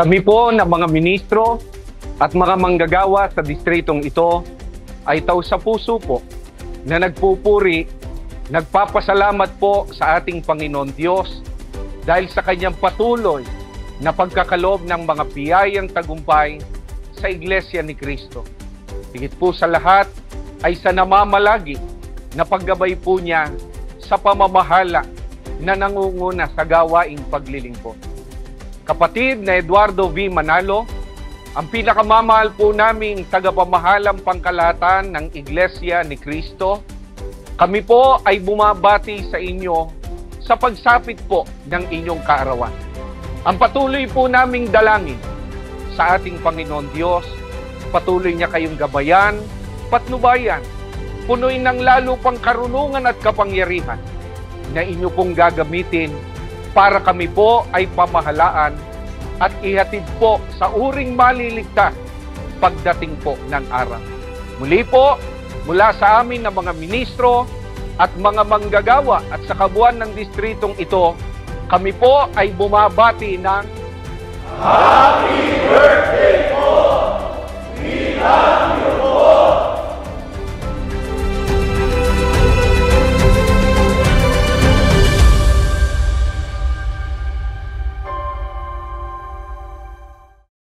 Kami po na mga ministro at mga manggagawa sa distritong ito ay tausa puso po na nagpupuri, nagpapasalamat po sa ating Panginoon Diyos dahil sa kanyang patuloy na pagkakaloob ng mga biyayang tagumpay sa Iglesia ni Cristo. Higit po sa lahat ay sa namamalagi na paggabay po niya sa pamamahala na nangunguna sa gawaing paglilingkod. Kapatid na Eduardo V. Manalo, ang pinakamamahal po naming tagapamahalang pangkalahatan ng Iglesia ni Cristo, kami po ay bumabati sa inyo sa pagsapit po ng inyong kaarawan. Ang patuloy po naming dalangin sa ating Panginoon Diyos, patuloy niya kayong gabayan, patnubayan, punoy ng lalo pang karunungan at kapangyarihan na inyo pong gagamitin para kami po ay pamahalaan at ihatid po sa uring maliligtas pagdating po ng araw. Muli po, mula sa amin na mga ministro at mga manggagawa at sa kabuuan ng distritong ito, kami po ay bumabati ng Happy birthday po! We love you!